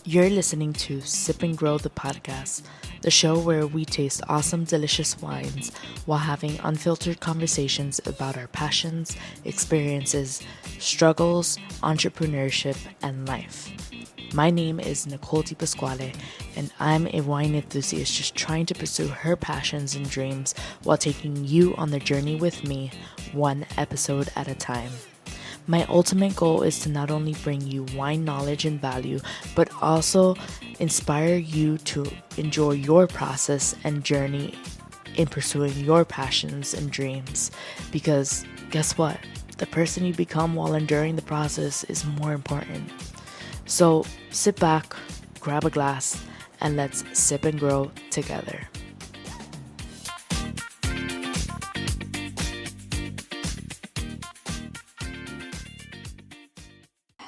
You're listening to Sip and Grow the podcast, the show where we taste awesome, delicious wines while having unfiltered conversations about our passions, experiences, struggles, entrepreneurship, and life. My name is Nicole Di Pasquale, and I'm a wine enthusiast just trying to pursue her passions and dreams while taking you on the journey with me, one episode at a time. My ultimate goal is to not only bring you wine knowledge and value, but also inspire you to enjoy your process and journey in pursuing your passions and dreams. Because guess what? The person you become while enduring the process is more important. So sit back, grab a glass, and let's sip and grow together.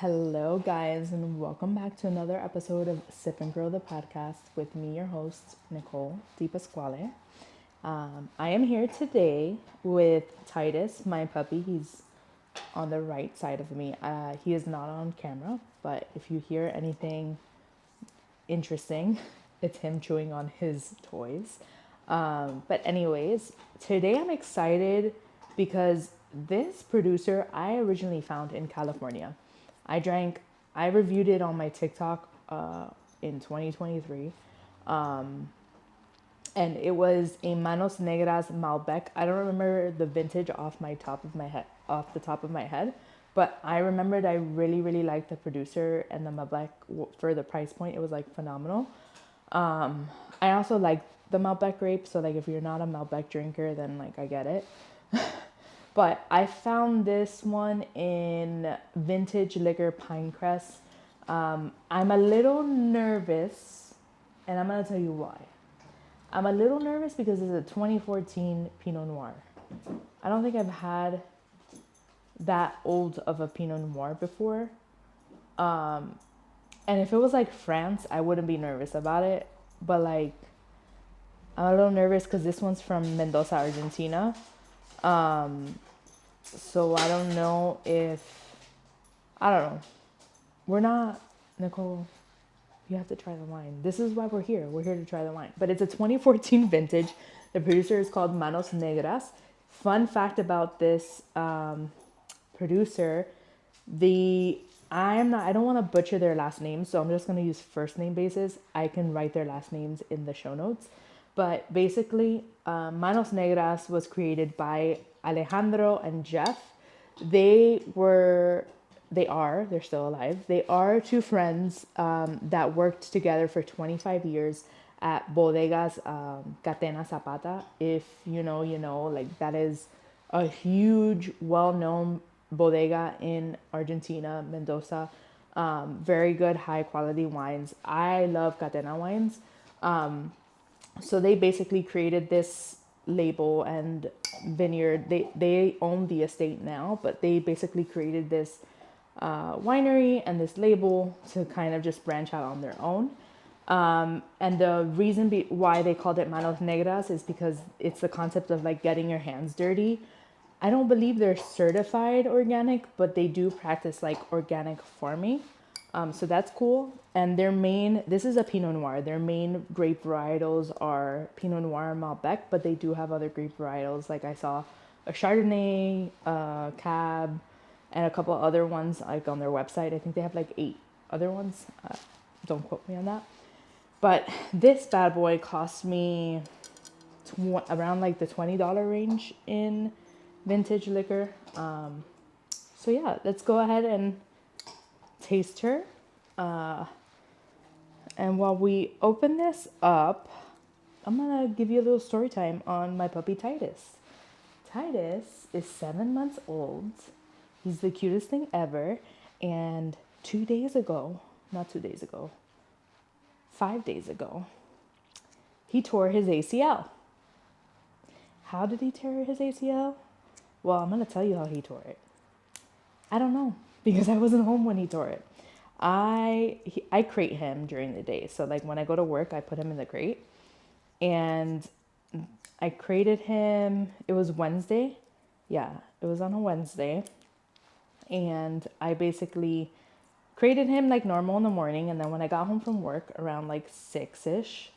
Hello, guys, and welcome back to another episode of Sip and Grow the podcast with me, your host, Nicole Di Pasquale. I am here today with Titus, my puppy. He's on the right side of me. He is not on camera, but if you hear anything interesting, it's him chewing on his toys. But anyways, today I'm excited because this producer I originally found in California. I reviewed it on my TikTok in 2023. And it was a Manos Negras Malbec. I don't remember the vintage off the top of my head, but I remembered I really, really liked the producer and the Malbec for the price point. It was like phenomenal. I also like the Malbec grape, so like if you're not a Malbec drinker, then like I get it. But I found this one in Vintage Liquor Pinecrest. I'm a little nervous, and I'm going to tell you why. I'm a little nervous because it's a 2014 Pinot Noir. I don't think I've had that old of a Pinot Noir before. And if it was like France, I wouldn't be nervous about it. But like, I'm a little nervous because this one's from Mendoza, Argentina. So I don't know. We're not, Nicole, you have to try the wine. This is why we're here. We're here to try the wine. But it's a 2014 vintage. The producer is called Manos Negras. Fun fact about this producer, I don't want to butcher their last name, so I'm just going to use first name basis. I can write their last names in the show notes. But basically, Manos Negras was created by Alejandro and Jeff. They're still alive. They are two friends that worked together for 25 years at Bodega Catena Zapata. If you know, you know, like that is a huge, well-known bodega in Argentina, Mendoza. Very good, high-quality wines. I love Catena wines. So they basically created this label and vineyard. They own the estate now, but they basically created this winery and this label to kind of just branch out on their own. And the reason why they called it Manos Negras is because it's the concept of like getting your hands dirty. I don't believe they're certified organic, but they do practice like organic farming. So that's cool. And this is a Pinot Noir. Their main grape varietals are Pinot Noir and Malbec, but they do have other grape varietals. Like I saw a Chardonnay, Cab, and a couple other ones like on their website. I think they have like 8 other ones. Don't quote me on that. But this bad boy cost me around like the $20 range in vintage liquor. So yeah, let's go ahead and taste her. And while we open this up, I'm gonna give you a little story time on my puppy Titus. Titus is 7 months old. He's the cutest thing ever. And 5 days ago, he tore his ACL. How did he tear his ACL? Well, I'm gonna tell you how he tore it. I don't know because I wasn't home when he tore it. I crate him during the day. So like when I go to work, I put him in the crate. And I crated him. It was Wednesday. Yeah, it was on a Wednesday. And I basically Created him like normal in the morning, and then when I got home from work around like 6ish,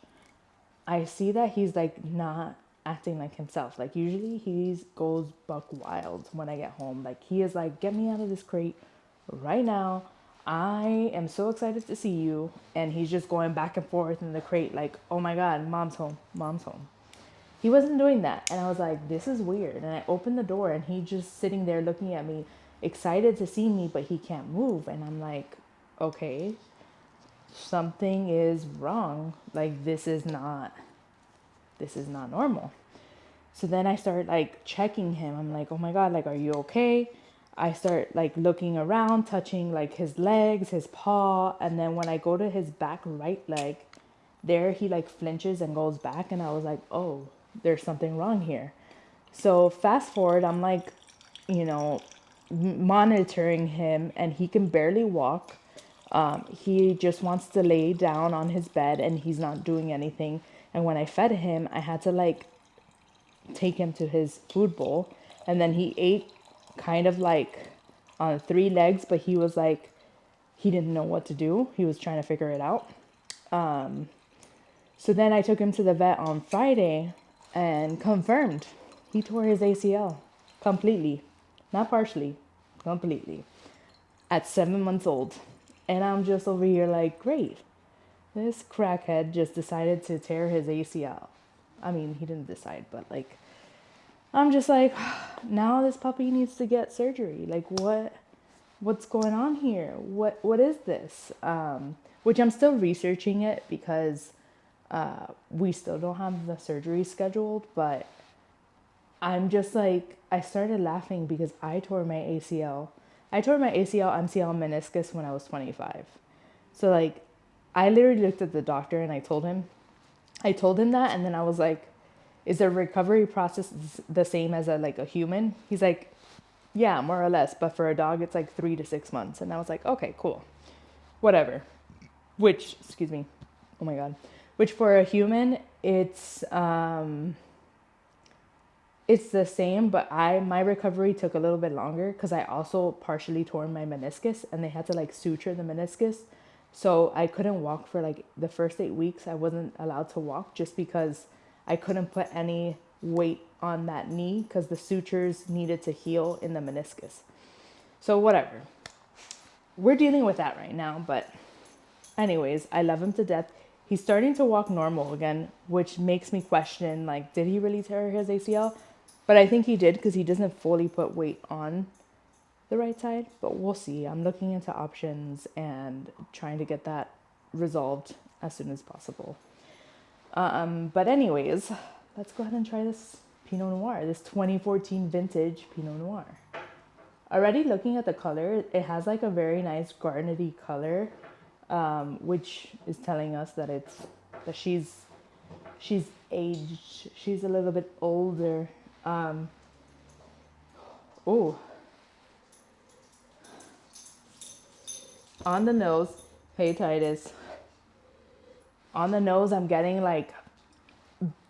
I see that he's like not acting like himself. Like usually he goes buck wild when I get home. Like he is like, get me out of this crate right now. I am so excited to see you. And he's just going back and forth in the crate like, oh my God, mom's home, mom's home. He wasn't doing that. And I was like, this is weird. And I opened the door and he just sitting there looking at me, excited to see me, but he can't move. And I'm like, okay, something is wrong. Like this is not normal. So then I start like checking him. I'm like, oh my God, like, are you okay? I start like looking around, touching like his legs, his paw. And then when I go to his back right leg, there he like flinches and goes back. And I was like, oh, there's something wrong here. So fast forward, I'm like, you know, monitoring him and he can barely walk. He just wants to lay down on his bed and he's not doing anything. And when I fed him, I had to like take him to his food bowl. And then he ate kind of like on 3 legs, but he was like, he didn't know what to do. He was trying to figure it out. So then I took him to the vet on Friday and confirmed he tore his ACL completely, not partially, completely at 7 months old. And I'm just over here like, great. This crackhead just decided to tear his ACL. I mean, he didn't decide, but like, I'm just like, now this puppy needs to get surgery. Like, what's going on here? What is this? Which I'm still researching it because we still don't have the surgery scheduled. But I'm just like, I started laughing because I tore my ACL. I tore my ACL, MCL, meniscus when I was 25. So like, I literally looked at the doctor and I told him that, and then I was like, is the recovery process the same as a human? He's like, yeah, more or less, but for a dog it's like 3 to 6 months. And I was like, okay, cool, whatever. Which, excuse me, oh my God, which for a human it's the same, but my recovery took a little bit longer because I also partially tore my meniscus and they had to like suture the meniscus. So I couldn't walk for like the first 8 weeks. I wasn't allowed to walk just because I couldn't put any weight on that knee because the sutures needed to heal in the meniscus. So whatever. We're dealing with that right now, but anyways, I love him to death. He's starting to walk normal again, which makes me question, like, did he really tear his ACL? But I think he did because he doesn't fully put weight on the right side, but we'll see. I'm looking into options and trying to get that resolved as soon as possible. But anyways, let's go ahead and try this Pinot Noir, this 2014 vintage Pinot Noir. Already looking at the color, it has like a very nice garnety color, which is telling us that she's aged. She's a little bit older. Oh, on the nose, hey Titus. On the nose, I'm getting like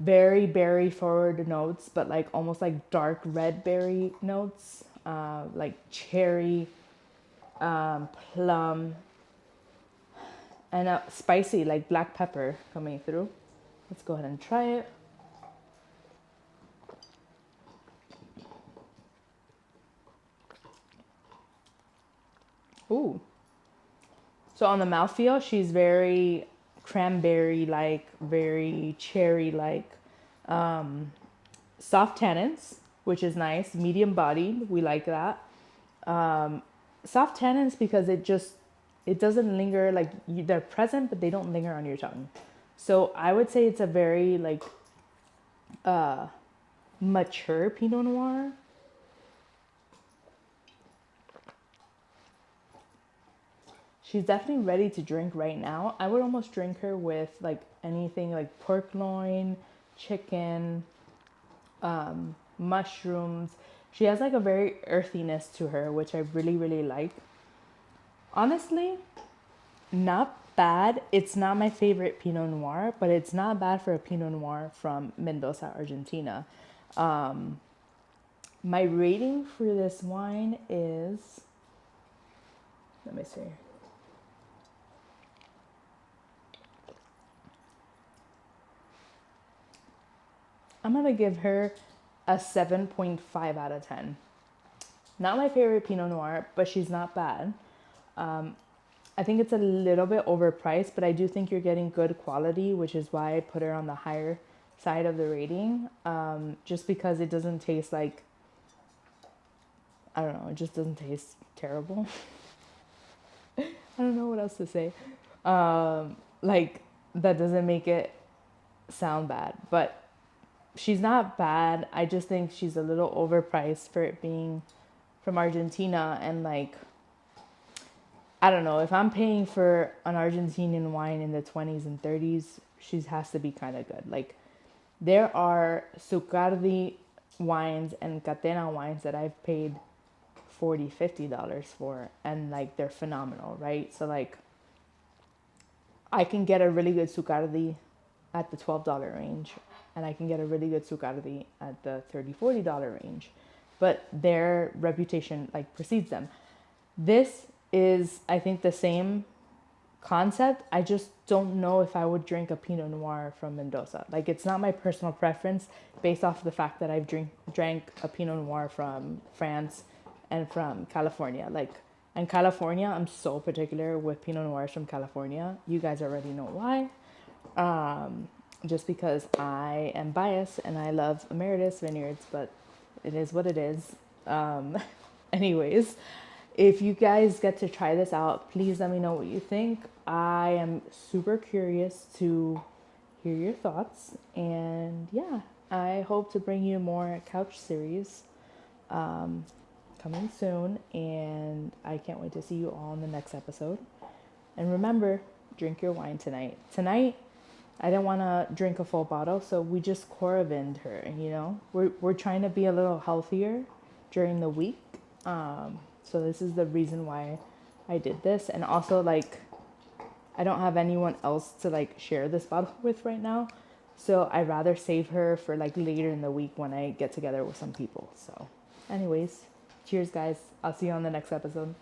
very berry forward notes, but like almost like dark red berry notes, like cherry, plum, and spicy like black pepper coming through. Let's go ahead and try it. Ooh. So on the mouthfeel, she's very cranberry-like, very cherry-like, soft tannins, which is nice. Medium bodied, we like that. Soft tannins because it doesn't linger, like they're present, but they don't linger on your tongue. So I would say it's a very like mature Pinot Noir. She's definitely ready to drink right now. I would almost drink her with like anything like pork loin, chicken, mushrooms. She has like a very earthiness to her, which I really, really like. Honestly, not bad. It's not my favorite Pinot Noir, but it's not bad for a Pinot Noir from Mendoza, Argentina. My rating for this wine is, let me see. I'm going to give her a 7.5 out of 10. Not my favorite Pinot Noir, but she's not bad. I think it's a little bit overpriced, but I do think you're getting good quality, which is why I put her on the higher side of the rating. Just because it doesn't taste like, I don't know, it just doesn't taste terrible. I don't know what else to say. Like, that doesn't make it sound bad, but she's not bad. I just think she's a little overpriced for it being from Argentina, and like, I don't know, if I'm paying for an Argentinian wine in the 20s and 30s, she has to be kind of good. Like, there are Zucardi wines and Catena wines that I've paid $40-50 for, and like, they're phenomenal, right? So like, I can get a really good Zucardi at the $12 range, and I can get a really good Zucardi at the $30-40 range, but their reputation like precedes them. This is, I think, the same concept. I just don't know if I would drink a Pinot Noir from Mendoza. Like, it's not my personal preference based off the fact that I've drank a Pinot Noir from France and from California. Like, in California, I'm so particular with Pinot Noirs from California. You guys already know why. Just because I am biased and I love Emeritus vineyards, but it is what it is. Anyways, if you guys get to try this out, please let me know what you think. I am super curious to hear your thoughts. And yeah, I hope to bring you more couch series coming soon. And I can't wait to see you all in the next episode. And remember, drink your wine tonight. Tonight, I didn't want to drink a full bottle, so we just Coravined her, you know? We're trying to be a little healthier during the week. So this is the reason why I did this. And also, like, I don't have anyone else to like share this bottle with right now. So I'd rather save her for like later in the week when I get together with some people. So anyways, cheers guys. I'll see you on the next episode.